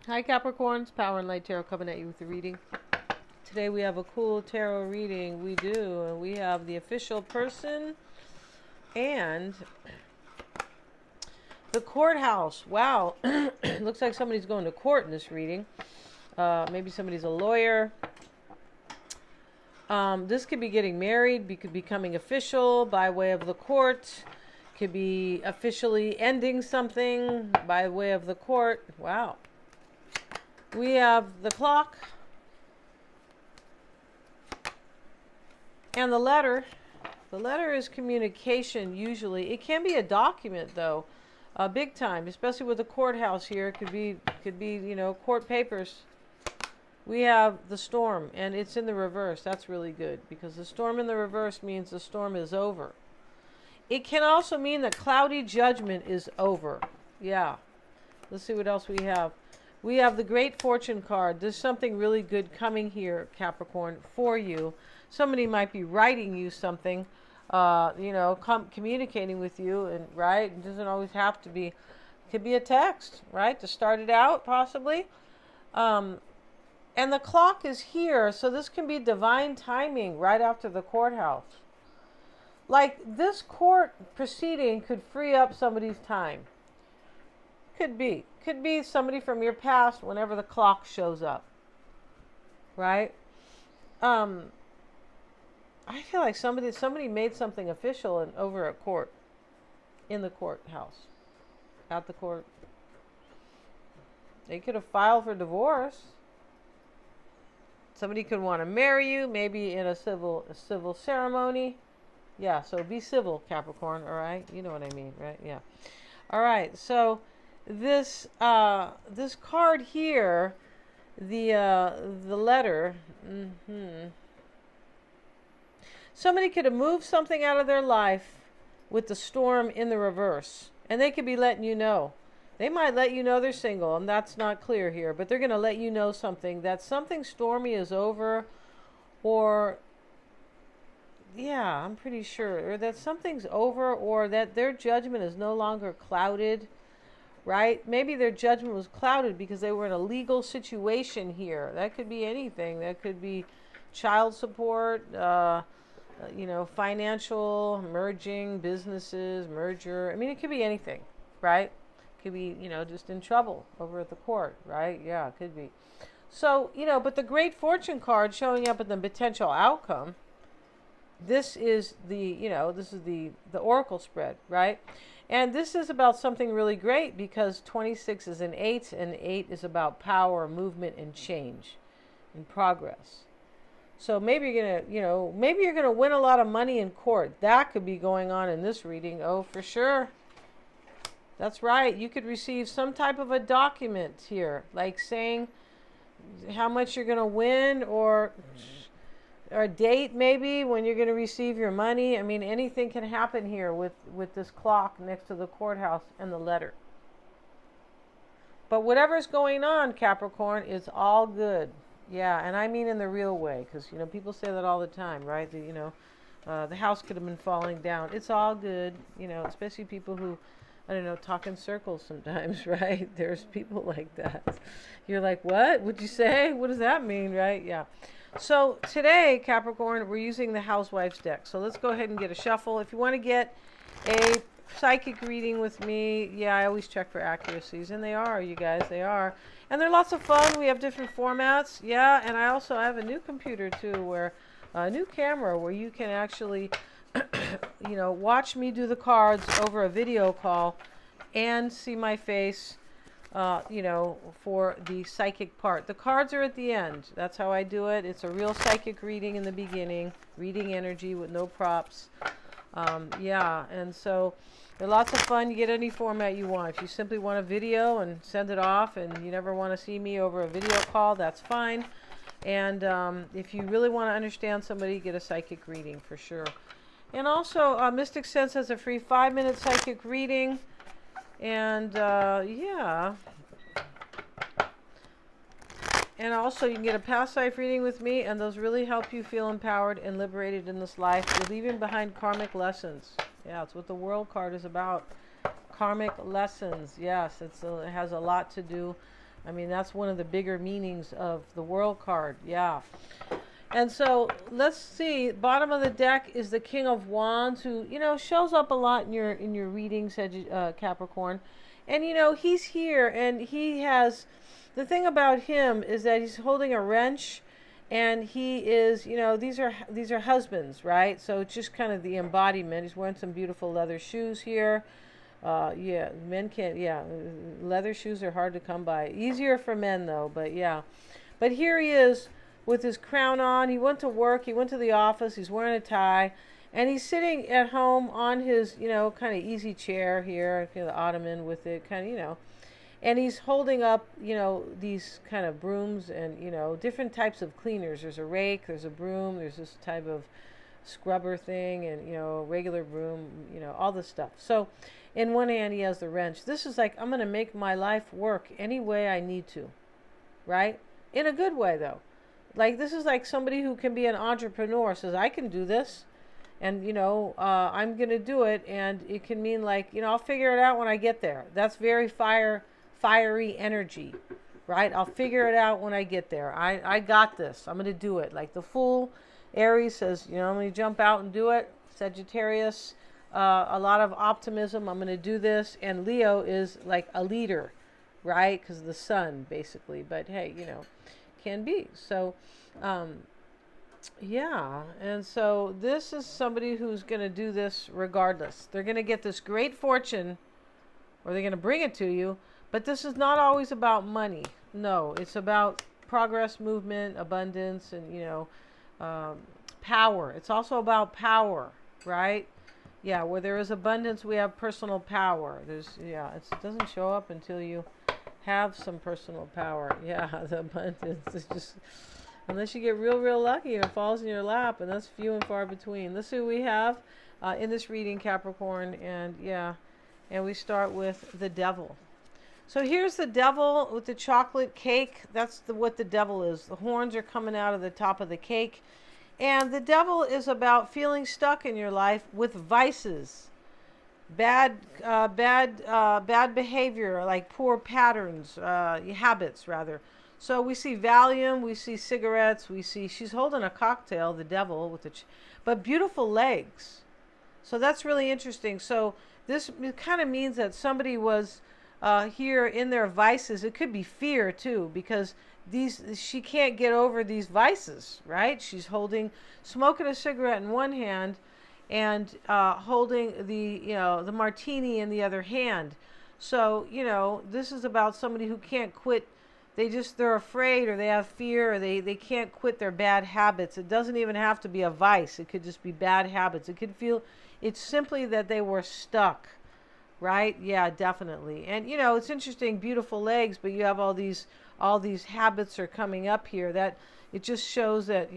Hi Capricorns, Power and Light Tarot coming at you with the reading. Today we have a cool tarot reading. We do, and we have the official person and the courthouse. Wow, looks like somebody's going to court in this reading. Maybe somebody's a lawyer. This could be getting married, could be becoming official by way of the court. Could be officially ending something by way of the court. Wow. We have the clock and the letter. The letter is communication usually. It can be a document though, big time, especially with the courthouse here. It could be, court papers. We have the storm and it's in the reverse. That's really good because the storm in the reverse means the storm is over. It can also mean that cloudy judgment is over. Yeah. Let's see what else we have. We have the Great Fortune card. There's something really good coming here, Capricorn, for you. Somebody might be writing you something, communicating with you, and right? It doesn't always have to be. It could be a text, right? To start it out, possibly. And the clock is here, so this can be divine timing right after the courthouse. Like this court proceeding could free up somebody's time. Could be. Could be somebody from your past whenever the clock shows up. Right? I feel like somebody made something official and over at court. In the courthouse. At the court. They could have filed for divorce. Somebody could want to marry you, maybe in a civil ceremony. Yeah, so be civil, Capricorn, all right? You know what I mean, right? Yeah. All right, so this card here, the letter. Somebody could have moved something out of their life with the storm in the reverse, and they could be letting you know. They might let you know they're single, and that's not clear here, but they're going to let you know something, that something stormy is over, or yeah, I'm pretty sure, or that something's over, or that their judgment is no longer clouded. Right? Maybe their judgment was clouded because they were in a legal situation here. That could be anything. That could be child support, financial, merging, businesses, merger. I mean, it could be anything, right? It could be, just in trouble over at the court, right? Yeah, it could be. So, but the Great Fortune card showing up in the potential outcome, this is the oracle spread, right? And this is about something really great because 26 is an 8, and 8 is about power, movement, and change, and progress. So maybe you're gonna win a lot of money in court. That could be going on in this reading. Oh, for sure. That's right. You could receive some type of a document here, like saying how much you're gonna win, or a date maybe when you're going to receive your money. I mean, anything can happen here with this clock next to the courthouse and the letter. But whatever's going on, Capricorn, is all good. Yeah, and I mean in the real way, because people say that all the time, right? The house could have been falling down. It's all good, especially people who, I don't know, talk in circles sometimes, right? There's people like that. You're like, what? What'd you say? What does that mean, right? Yeah. So today, Capricorn, we're using the Housewife's deck. So let's go ahead and get a shuffle. If you want to get a psychic reading with me, yeah, I always check for accuracies. And they are, you guys, they are. And they're lots of fun. We have different formats. Yeah, and I have a new computer, too, where a new camera where you can actually, watch me do the cards over a video call and see my face. For the psychic part. The cards are at the end. That's how I do it. It's a real psychic reading in the beginning, reading energy with no props. And so they're lots of fun. You get any format you want. If you simply want a video and send it off and you never want to see me over a video call, that's fine. And if you really want to understand somebody, get a psychic reading for sure. And also, Mystic Sense has a free 5-minute psychic reading. And and also you can get a past life reading with me, and those really help you feel empowered and liberated in this life. You're leaving behind karmic lessons. Yeah, it's what the World card is about. Karmic lessons. Yes, it has a lot to do I mean, that's one of the bigger meanings of the World card. Yeah. And so let's see. Bottom of the deck is the King of Wands, who shows up a lot in your readings, Capricorn. And he's here, and he has. The thing about him is that he's holding a wrench, and he is. These are husbands, right? So it's just kind of the embodiment. He's wearing some beautiful leather shoes here. Yeah, men can't. Yeah, leather shoes are hard to come by. Easier for men though, but yeah. But here he is with his crown on. He went to work. He went to the office. He's wearing a tie, and he's sitting at home on his kind of easy chair here, the ottoman with it, kind of and he's holding up these kind of brooms and different types of cleaners. There's a rake. There's a broom. There's this type of scrubber thing, and regular broom. All this stuff. So in one hand he has the wrench. This is like, I'm going to make my life work any way I need to, right? In a good way though. Like, this is like somebody who can be an entrepreneur, says, I can do this, and I'm going to do it. And it can mean like, I'll figure it out when I get there. That's very fiery energy, right? I'll figure it out when I get there. I got this. I'm going to do it. Like the Fool, Aries says, I'm going to jump out and do it. Sagittarius, a lot of optimism. I'm going to do this. And Leo is like a leader, right? Because of the sun, basically. But hey, can be. So, yeah. And so this is somebody who's going to do this regardless. They're going to get this great fortune, or they're going to bring it to you. But this is not always about money. No, it's about progress, movement, abundance, and, power. It's also about power, right? Yeah, where there is abundance, we have personal power. It doesn't show up until you have some personal power. Yeah, the abundance is just, unless you get real lucky and it falls in your lap, and that's few and far between. Let's see what we have in this reading, Capricorn. And we start with the Devil. So here's the Devil with the chocolate cake. That's what the Devil is. The horns are coming out of the top of the cake. And the Devil is about feeling stuck in your life with vices, bad behavior, like poor patterns, habits rather. So we see Valium, we see cigarettes, she's holding a cocktail, the Devil, with but beautiful legs. So that's really interesting. So this kind of means that somebody was here in their vices. It could be fear too, because she can't get over these vices, right? She's smoking a cigarette in one hand, and holding the martini in the other hand. So this is about somebody who can't quit. They're afraid, or they have fear, or they can't quit their bad habits. It doesn't even have to be a vice. It could just be bad habits. It's simply that they were stuck, right? Yeah, definitely. And it's interesting, beautiful legs, but you have all these habits are coming up here. That it just shows that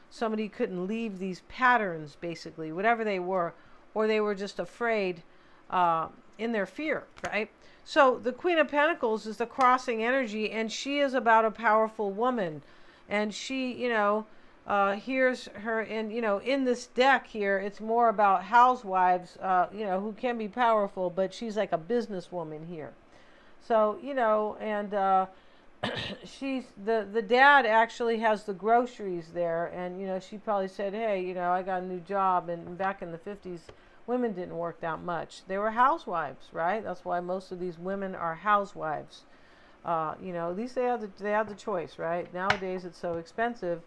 somebody couldn't leave these patterns, basically, whatever they were, or they were just afraid in their fear, right? So the Queen of Pentacles is the crossing energy, and she is about a powerful woman. And she, here's her, and, in this deck here, it's more about housewives, who can be powerful, but she's like a businesswoman here. So, and she's, the dad actually has the groceries there, and, she probably said, hey, I got a new job, and back in the 50s, women didn't work that much. They were housewives, right? That's why most of these women are housewives. At least they have the choice, right? Nowadays it's so expensive.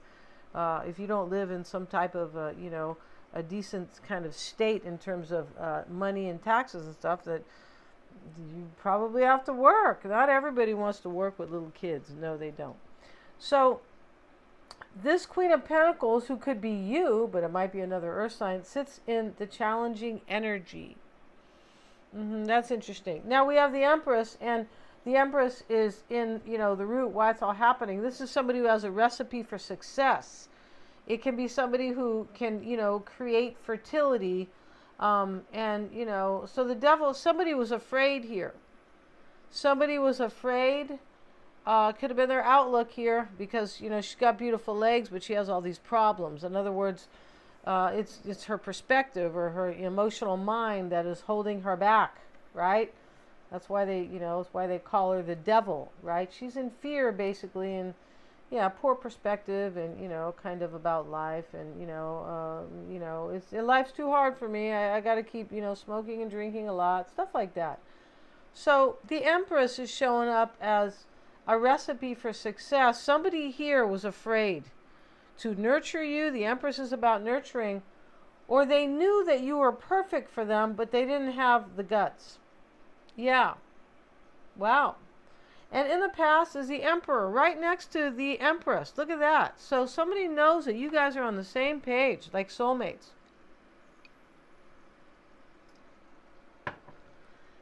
If you don't live in some type of a decent kind of state in terms of money and taxes and stuff, that you probably have to work. Not everybody wants to work with little kids. No, they don't. So this Queen of Pentacles, who could be you, but it might be another earth sign, sits in the challenging energy. That's interesting. Now we have the Empress, and the Empress is in, the root, why it's all happening. This is somebody who has a recipe for success. It can be somebody who can, create fertility. So the Devil, somebody was afraid here. Somebody was afraid. Could have been their outlook here, because, she's got beautiful legs, but she has all these problems. In other words, it's her perspective or her emotional mind that is holding her back, right? That's why that's why they call her the devil, right? She's in fear, basically, and yeah, poor perspective, and kind of about life, and life's too hard for me. I got to keep smoking and drinking a lot, stuff like that. So the Empress is showing up as a recipe for success. Somebody here was afraid to nurture you. The Empress is about nurturing, or they knew that you were perfect for them, but they didn't have the guts. Yeah. Wow. And in the past is the Emperor right next to the Empress. Look at that. So somebody knows that you guys are on the same page, like soulmates.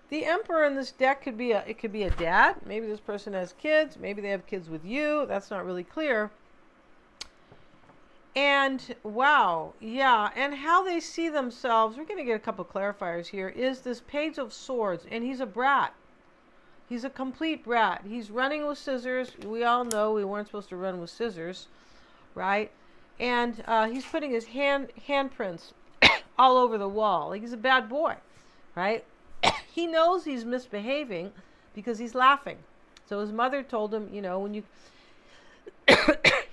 The Emperor in this deck could be a dad. Maybe this person has kids. Maybe they have kids with you. That's not really clear. And wow, yeah, and how they see themselves, we're going to get a couple clarifiers here, is this Page of Swords, and he's a brat. He's a complete brat. He's running with scissors. We all know we weren't supposed to run with scissors, right? And he's putting his handprints all over the wall. Like he's a bad boy, right? He knows he's misbehaving because he's laughing. So his mother told him, when you...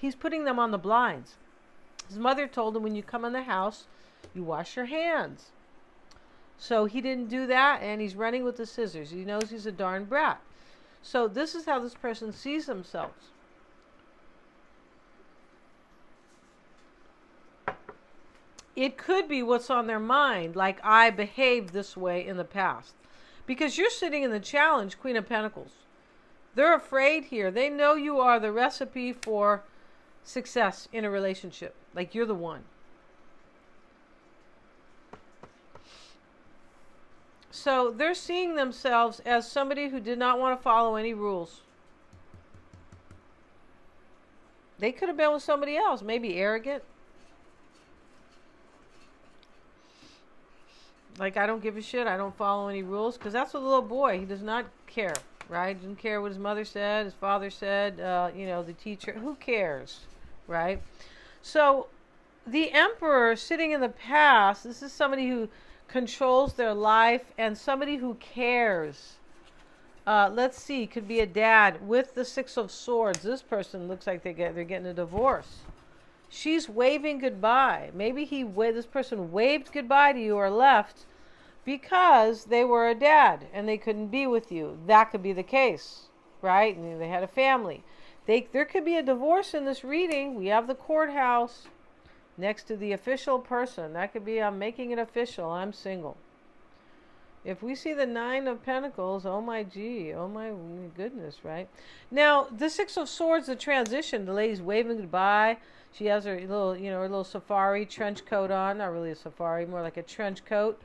he's putting them on the blinds. His mother told him when you come in the house, you wash your hands. So he didn't do that, and he's running with the scissors. He knows he's a darn brat. So this is how this person sees themselves. It could be what's on their mind, like I behaved this way in the past. Because you're sitting in the challenge, Queen of Pentacles. They're afraid here. They know you are the recipe for success in a relationship. Like you're the one. So they're seeing themselves as somebody who did not want to follow any rules. They could have been with somebody else, maybe arrogant. Like, I don't give a shit, I don't follow any rules. Because that's what the little boy, he does not care, right? He didn't care what his mother said, his father said, the teacher. Who cares, right? So the Emperor sitting in the past, this is somebody who controls their life and somebody who cares. Let's see, could be a dad with the Six of Swords. This person looks like they're getting a divorce. She's waving goodbye. Maybe this person waved goodbye to you or left because they were a dad and they couldn't be with you. That could be the case, right? And they had a family. There could be a divorce in this reading. We have the courthouse next to the official person. That could be, I'm making it official, I'm single. If we see the Nine of Pentacles, oh my goodness, right? Now, the Six of Swords, the transition, the lady's waving goodbye. She has her little safari trench coat on. Not really a safari, more like a trench coat.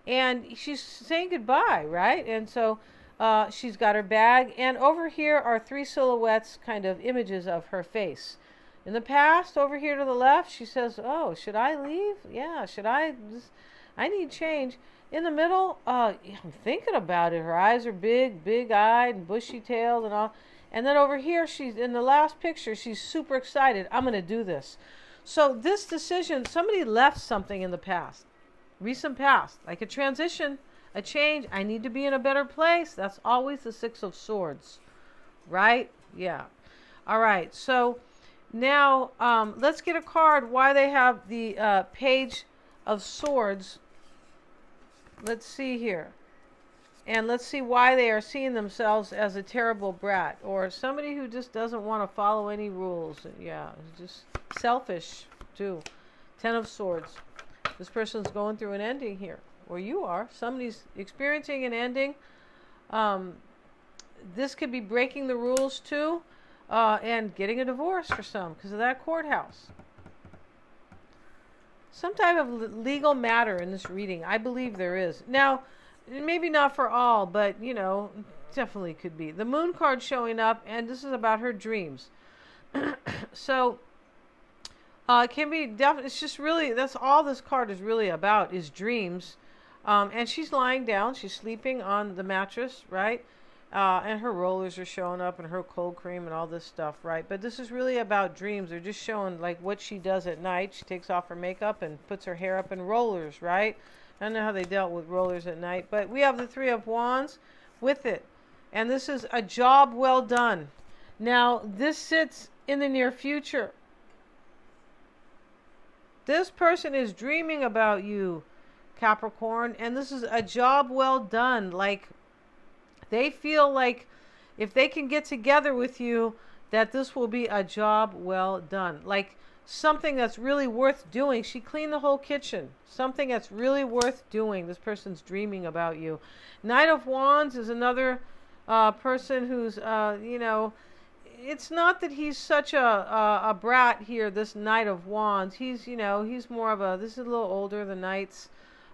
And she's saying goodbye, right? And so she's got her bag. And over here are three silhouettes, kind of images of her face. In the past, over here to the left, she says, oh, should I leave? Yeah, I need change. In the middle, I'm thinking about it. Her eyes are big-eyed and bushy-tailed and all. And then over here, she's in the last picture, she's super excited. I'm going to do this. So this decision, somebody left something in the past, recent past, like a transition, a change. I need to be in a better place. That's always the Six of Swords, right? Yeah. All right. So now let's get a card why they have the Page of Swords. Let's see here. And let's see why they are seeing themselves as a terrible brat or somebody who just doesn't want to follow any rules. Yeah, just selfish too. Ten of Swords. This person's going through an ending here, or you are. Somebody's experiencing an ending. This could be breaking the rules too, and getting a divorce for some because of that courthouse. Some type of legal matter in this reading. I believe there is. Now, maybe not for all, but, definitely could be. The Moon card showing up, and this is about her dreams. So, it can be definitely, it's just really, that's all this card is really about, is dreams. And she's lying down, she's sleeping on the mattress, right? And her rollers are showing up and her cold cream and all this stuff, right? But this is really about dreams. They're just showing like what she does at night. She takes off her makeup and puts her hair up in rollers, right? I don't know how they dealt with rollers at night. But we have the Three of Wands. with it. And this is a job well done. Now, this sits in the near future. This person is dreaming about you, Capricorn, and this is a job well done. Like, they feel like if they can get together with you, that this will be a job well done. Like something that's really worth doing. She cleaned the whole kitchen. Something that's really worth doing. This person's dreaming about you. Knight of Wands is another person who's, it's not that he's such a brat here, this Knight of Wands. He's, he's more of a, this is a little older, the Knights.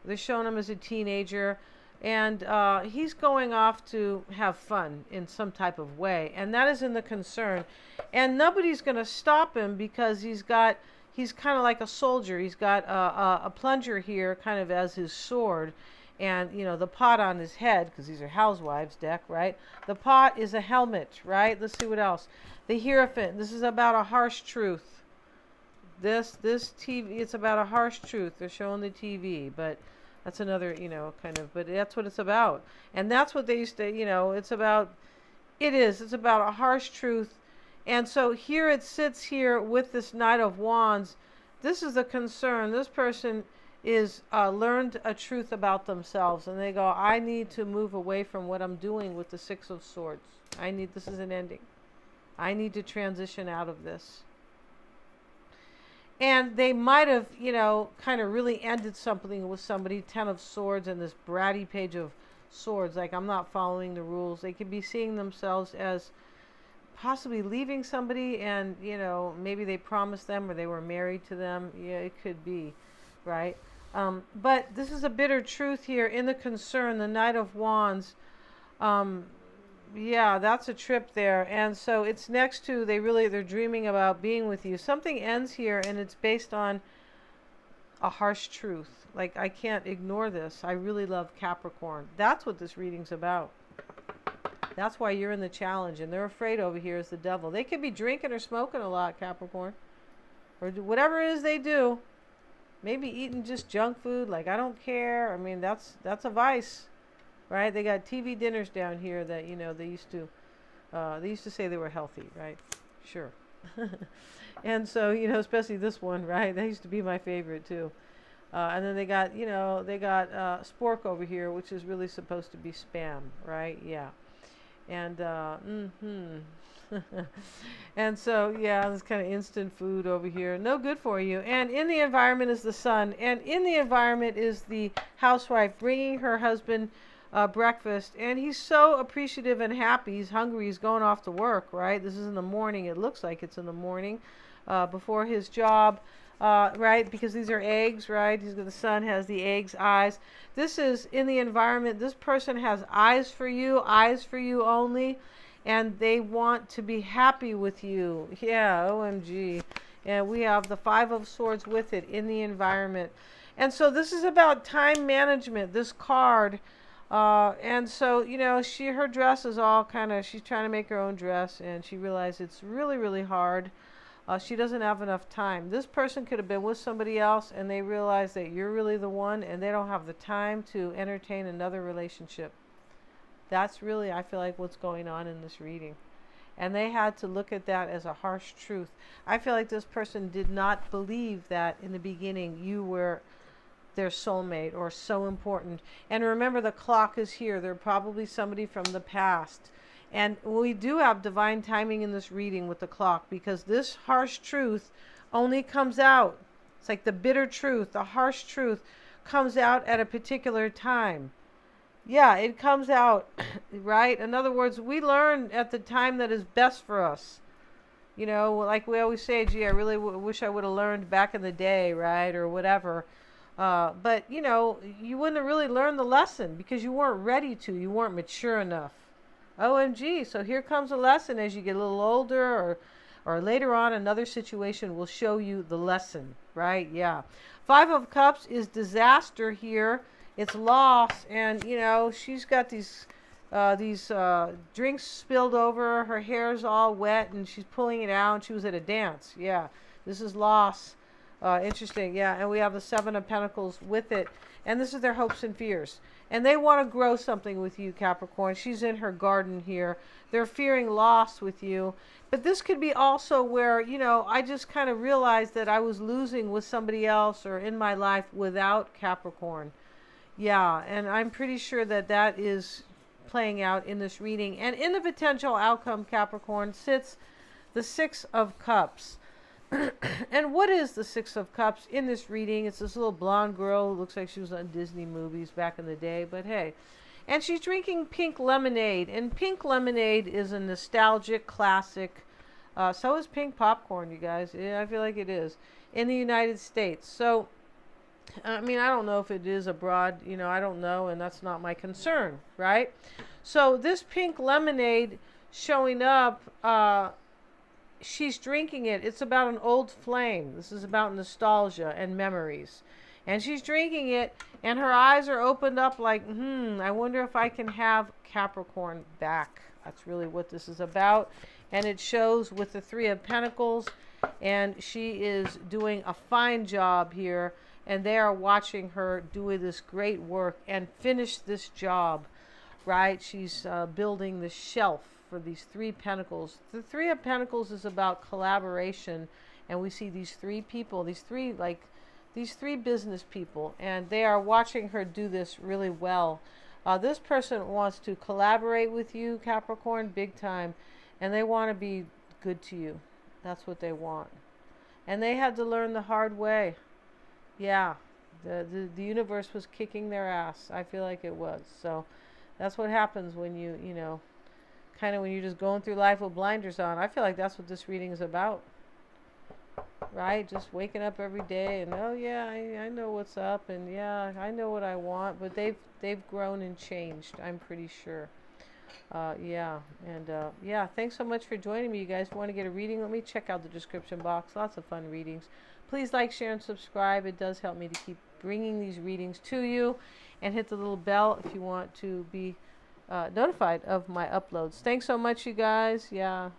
They're showing him as a teenager. And he's going off to have fun in some type of way. And that is in the concern. And nobody's going to stop him because he's kind of like a soldier. He's got a plunger here kind of as his sword. And, the pot on his head, because these are housewives deck, right? The pot is a helmet, right? Let's see what else. The Hierophant. This is about a harsh truth. This TV, it's about a harsh truth. They're showing the TV, but that's another, kind of, but that's what it's about. And that's what they used to, it's about a harsh truth. And so here it sits here with this Knight of Wands. This is the concern. This person is learned a truth about themselves. And they go, I need to move away from what I'm doing with the Six of Swords. This is an ending. I need to transition out of this. And they might have, kind of really ended something with somebody, 10 of Swords and this bratty Page of Swords. Like, I'm not following the rules. They could be seeing themselves as possibly leaving somebody and, maybe they promised them or they were married to them. Yeah, it could be, right? But this is a bitter truth here in the concern, the Knight of Wands. Yeah, that's a trip there. And so it's next to, they're dreaming about being with you. Something ends here and it's based on a harsh truth. Like, I can't ignore this. I really love Capricorn. That's what this reading's about. That's why you're in the challenge. And they're afraid over here is the devil. They could be drinking or smoking a lot, Capricorn. Or whatever it is they do. Maybe eating just junk food. Like, I don't care. I mean, that's a vice. Right? They got TV dinners down here that, they used to say they were healthy, right? Sure. And so, especially this one, right? That used to be my favorite too. And then they got spork over here, which is really supposed to be spam, right? Yeah. And, and so, yeah, this kind of instant food over here. No good for you. And in the environment is the sun. And in the environment is the housewife bringing her husband breakfast, and he's so appreciative and happy. He's hungry. He's going off to work, right? This is in the morning. It looks like it's in the morning before his job, right? Because these are eggs, right? The sun has the eggs' eyes. This is in the environment. This person has eyes for you only, and they want to be happy with you. Yeah, OMG. And we have the Five of Swords with it in the environment. And so this is about time management, this card. And so, her dress is all she's trying to make her own dress, and she realized it's really, really hard. She doesn't have enough time. This person could have been with somebody else, and they realize that you're really the one, and they don't have the time to entertain another relationship. That's really, I feel like, what's going on in this reading. And they had to look at that as a harsh truth. I feel like this person did not believe that in the beginning you were their soulmate or so important. And remember, the clock is here. They're probably somebody from the past. And we do have divine timing in this reading with the clock, because this harsh truth only comes out. It's like the bitter truth, the harsh truth comes out at a particular time. Yeah, it comes out, right? In other words, we learn at the time that is best for us. Like we always say, gee, I really wish I would have learned back in the day, right? Or whatever. But, you wouldn't have really learned the lesson because you weren't ready to. You weren't mature enough. OMG. So here comes a lesson as you get a little older, or later on another situation will show you the lesson, right? Yeah. Five of Cups is disaster here. It's loss. And, she's got these drinks spilled over. Her hair's all wet and she's pulling it out. She was at a dance. Yeah. This is loss. Interesting, yeah. And we have the Seven of Pentacles with it. And this is their hopes and fears. And they want to grow something with you, Capricorn. She's in her garden here. They're fearing loss with you. But this could be also where, you know, I just kind of realized that I was losing with somebody else or in my life without Capricorn. Yeah, and I'm pretty sure that that is playing out in this reading. And in the potential outcome, Capricorn, sits the Six of Cups. And what is the Six of Cups in this reading? It's this little blonde girl who looks like she was on Disney movies back in the day, but hey. And she's drinking pink lemonade. And pink lemonade is a nostalgic classic. So is pink popcorn, you guys. Yeah, I feel like it is. In the United States. So, I mean, I don't know if it is abroad. You know, I don't know, and that's not my concern, right? So this pink lemonade showing up... she's drinking it. It's about an old flame. This is about nostalgia and memories. And she's drinking it, and her eyes are opened up like, I wonder if I can have Capricorn back. That's really what this is about. And it shows with the Three of Pentacles, and she is doing a fine job here, and they are watching her do this great work and finish this job, right? She's building the shelf for these Three Pentacles. The Three of Pentacles is about collaboration, and we see these three people, these three business people, and they are watching her do this really well. This person wants to collaborate with you, Capricorn, big time, and they want to be good to you. That's what they want. And they had to learn the hard way. Yeah, the universe was kicking their ass. I feel like it was. So that's what happens when you know, kind of when you're just going through life with blinders on. I feel like that's what this reading is about, right? Just waking up every day and, oh yeah, I know what's up, and yeah, I know what I want. But they've grown and changed, I'm pretty sure. Yeah, and yeah, thanks so much for joining me, you guys. If you want to get a reading, let me check out the description box. Lots of fun readings. Please like, share, and subscribe. It does help me to keep bringing these readings to you. And hit the little bell if you want to be notified of my uploads. Thanks so much, you guys. Yeah.